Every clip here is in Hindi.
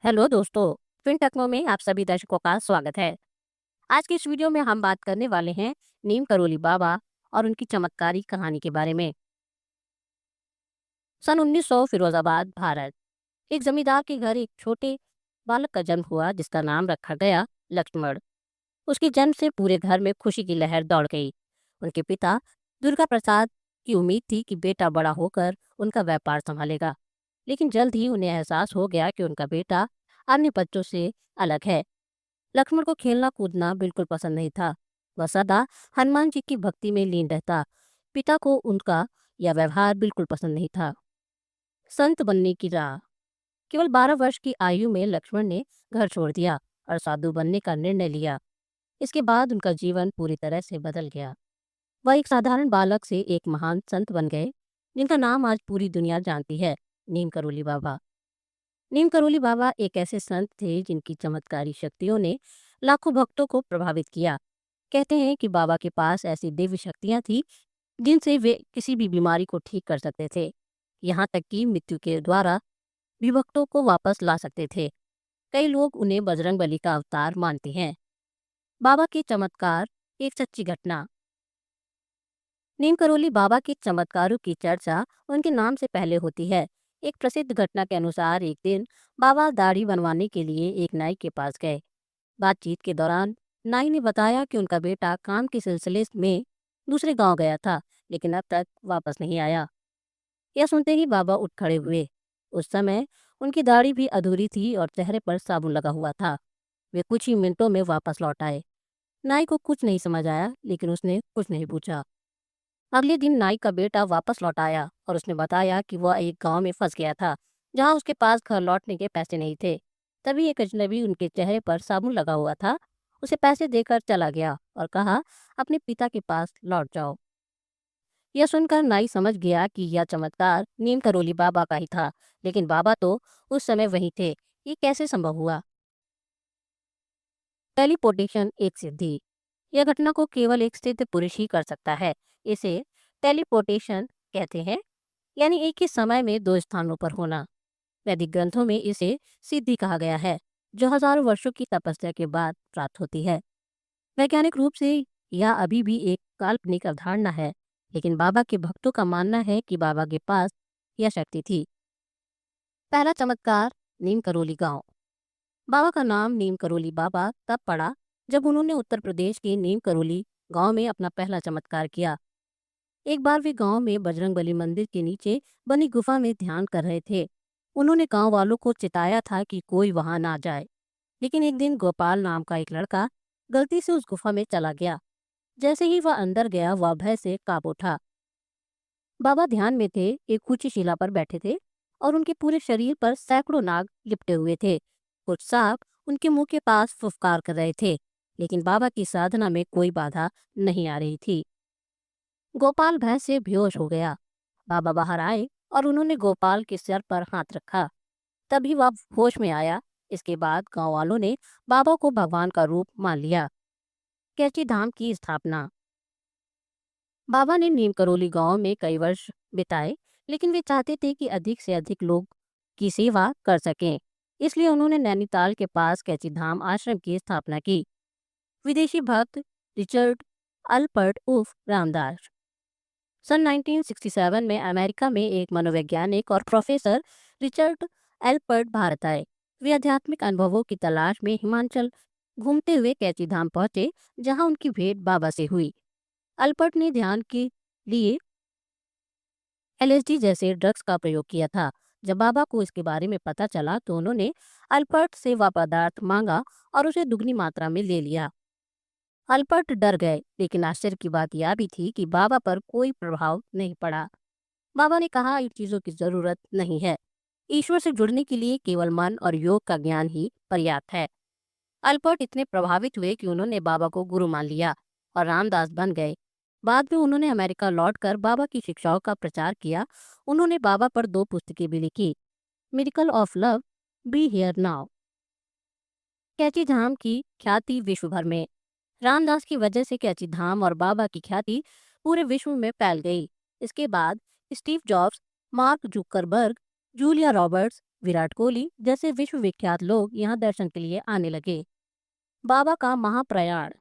हेलो दोस्तों, फिन टेक्नो में आप सभी दर्शकों का स्वागत है। आज की इस वीडियो में हम बात करने वाले हैं नीम करोली बाबा और उनकी चमत्कारी कहानी के बारे में। सन 1900 फिरोजाबाद, भारत। एक जमींदार के घर एक छोटे बालक का जन्म हुआ जिसका नाम रखा गया लक्ष्मण। उसके जन्म से पूरे घर में खुशी की लहर दौड़ गई। उनके पिता दुर्गा प्रसाद की उम्मीद थी कि बेटा बड़ा होकर उनका व्यापार संभालेगा, लेकिन जल्द ही उन्हें एहसास हो गया कि उनका बेटा अन्य बच्चों से अलग है। लक्ष्मण को खेलना कूदना बिल्कुल पसंद नहीं था। वह सदा हनुमान जी की भक्ति में लीन रहता। पिता को उनका यह व्यवहार बिल्कुल पसंद नहीं था। संत बनने की राह। केवल 12 वर्ष की आयु में लक्ष्मण ने घर छोड़ दिया और साधु बनने का निर्णय लिया। इसके बाद उनका जीवन पूरी तरह से बदल गया। वह एक साधारण बालक से एक महान संत बन गए, जिनका नाम आज पूरी दुनिया जानती है, नीम करोली बाबा। नीम करोली बाबा एक ऐसे संत थे जिनकी चमत्कारी शक्तियों ने लाखों भक्तों को प्रभावित किया। कहते हैं कि बाबा के पास ऐसी दिव्य शक्तियां थी जिनसे वे किसी भी बीमारी को ठीक कर सकते थे, यहाँ तक कि मृत्यु के द्वारा भी भक्तों को वापस ला सकते थे। कई लोग उन्हें बजरंगबली का अवतार मानते हैं। बाबा के चमत्कार, एक सच्ची घटना। नीम करोली बाबा के चमत्कारों की चर्चा उनके नाम से पहले होती है। एक प्रसिद्ध घटना के अनुसार एक दिन बाबा दाढ़ी बनवाने के लिए एक नाई के पास गए। बातचीत के दौरान नाई ने बताया कि उनका बेटा काम के सिलसिले में दूसरे गांव गया था, लेकिन अब तक वापस नहीं आया। यह सुनते ही बाबा उठ खड़े हुए। उस समय उनकी दाढ़ी भी अधूरी थी और चेहरे पर साबुन लगा हुआ था। वे कुछ ही मिनटों में वापस लौट आए। नाई को कुछ नहीं समझ आया, लेकिन उसने कुछ नहीं पूछा। अगले दिन नाई का बेटा वापस लौट आया और उसने बताया कि वह एक गांव में फंस गया था, जहां उसके पास घर लौटने के पैसे नहीं थे। तभी एक अजनबी, उनके चेहरे पर साबुन लगा हुआ था, उसे पैसे देकर चला गया और कहा, अपने पिता के पास लौट जाओ। यह सुनकर नाई समझ गया कि यह चमत्कार नीम करोली बाबा का ही था, लेकिन बाबा तो उस समय वहीं थे। ये कैसे संभव हुआ? टेलीपोर्टेशन एक सिद्धि। यह घटना को केवल एक सिद्ध पुरुष ही कर सकता है। इसे टेलीपोर्टेशन कहते हैं, यानी एक ही समय में दो स्थानों पर होना। वैदिक ग्रंथों में इसे सिद्धि कहा गया है, जो हजारों वर्षों की तपस्या के बाद प्राप्त होती है। वैज्ञानिक रूप से यह अभी भी एक काल्पनिक अवधारणा है, लेकिन बाबा के भक्तों का मानना है कि बाबा के पास यह शक्ति थी। पहला चमत्कार, नीम करोली गांव। बाबा का नाम नीम करोली बाबा तब पड़ा जब उन्होंने उत्तर प्रदेश के नीम करोली गांव में अपना पहला चमत्कार किया। एक बार वे गांव में बजरंगबली मंदिर के नीचे बनी गुफा में ध्यान कर रहे थे। उन्होंने गांव वालों को चिताया था कि कोई वहां ना जाए, लेकिन एक दिन गोपाल नाम का एक लड़का गलती से उस गुफा में चला गया। जैसे ही वह अंदर गया, वह भय से कांप उठा। बाबा ध्यान में थे, एक ऊंची शिला पर बैठे थे और उनके पूरे शरीर पर सैकड़ों नाग लिपटे हुए थे। कुछ सांप उनके मुंह के पास फुफकार कर रहे थे, लेकिन बाबा की साधना में कोई बाधा नहीं आ रही थी। गोपाल भय से बेहोश हो गया। बाबा बाहर आए और उन्होंने गोपाल के सिर पर हाथ रखा। तभी वह होश में आया। इसके बाद गांव वालों ने बाबा को भगवान का रूप मान लिया। कैची धाम की स्थापना। बाबा ने नीम करोली गांव में कई वर्ष बिताए, लेकिन वे चाहते थे कि अधिक से अधिक लोग की सेवा कर सकें। इसलिए उन्होंने नैनीताल के पास कैची धाम आश्रम की स्थापना की। विदेशी भक्त रिचर्ड अल्पर्ट उर्फ रामदास सन 1967 में अमेरिका में एक मनोवैज्ञानिक और प्रोफेसर रिचर्ड एल्पर्ट भारत आए। वे आध्यात्मिक अनुभवों की तलाश में हिमाचल घूमते हुए कैची धाम पहुंचे, जहां उनकी भेंट बाबा से हुई। अल्पर्ट ने ध्यान के लिए एलएसडी जैसे ड्रग्स का प्रयोग किया था। जब बाबा को इसके बारे में पता चला तो उन्होंने अल्पर्ट से वह पदार्थ मांगा और उसे दुगनी मात्रा में ले लिया। अल्पर्ट डर गए, लेकिन आश्चर्य की बात यह भी थी कि बाबा पर कोई प्रभाव नहीं पड़ा। बाबा ने कहा, इन चीजों की जरूरत नहीं है। ईश्वर से जुड़ने के लिए केवल मन और योग का ज्ञान ही पर्याप्त है। अल्पर्ट इतने प्रभावित हुए कि उन्होंने बाबा को गुरु मान लिया और रामदास बन गए। बाद में उन्होंने अमेरिका लौटकर बाबा की शिक्षाओं का प्रचार किया। उन्होंने बाबा पर 2 पुस्तकें भी लिखी, miracle of love, be here now. Kainchi Dham की ख्याति विश्व भर में। रामदास की वजह से कैची धाम और बाबा की ख्याति पूरे विश्व में फैल गई। इसके बाद Steve jobs, mark Zuckerberg, Julia Roberts, Virat Kohli जैसे विश्वविख्यात लोग यहाँ दर्शन के लिए आने लगे। बाबा का महाप्रयाण।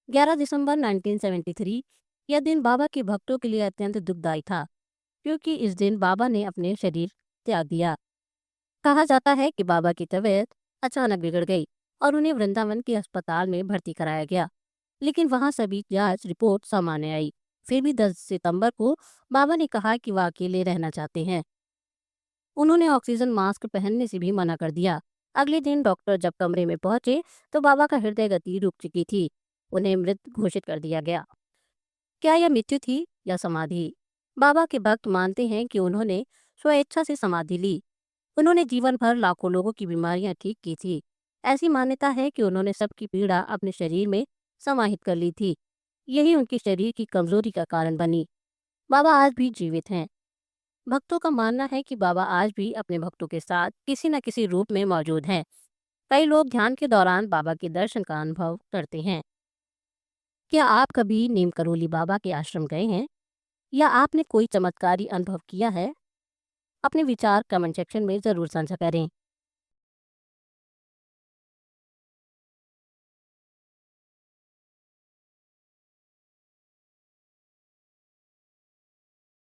11 दिसंबर 1973 यह दिन बाबा के भक्तों के लिए अत्यंत दुखदायी था, क्योंकि इस दिन बाबा ने अपने शरीर त्याग दिया। कहा जाता है कि बाबा की तबीयत अचानक बिगड़ गई और उन्हें वृंदावन के अस्पताल में भर्ती कराया गया, लेकिन वहां सभी जांच रिपोर्ट सामान्य आई। फिर भी 10 सितंबर को बाबा ने कहा कि वह अकेले रहना चाहते हैं। उन्होंने ऑक्सीजन मास्क पहनने से भी मना कर दिया। अगले दिन डॉक्टर जब कमरे में पहुंचे तो बाबा का हृदय गति रुक चुकी थी। उन्हें मृत घोषित कर दिया गया। क्या यह मृत्यु थी या समाधि? बाबा के भक्त मानते हैं कि उन्होंने स्वेच्छा से समाधि ली। उन्होंने जीवन भर लाखों लोगों की बीमारियां ठीक की थी। ऐसी मान्यता है कि उन्होंने सबकी पीड़ा अपने शरीर में समाहित कर ली थी। यही उनके शरीर की कमजोरी का कारण बनी। बाबा आज भी जीवित हैं। भक्तों का मानना है कि बाबा आज भी अपने भक्तों के साथ किसी न किसी रूप में मौजूद हैं। कई लोग ध्यान के दौरान बाबा के दर्शन का अनुभव करते हैं। क्या आप कभी नीम करोली बाबा के आश्रम गए हैं या आपने कोई चमत्कारी अनुभव किया है? अपने विचार कमेंट सेक्शन में जरूर साझा करें।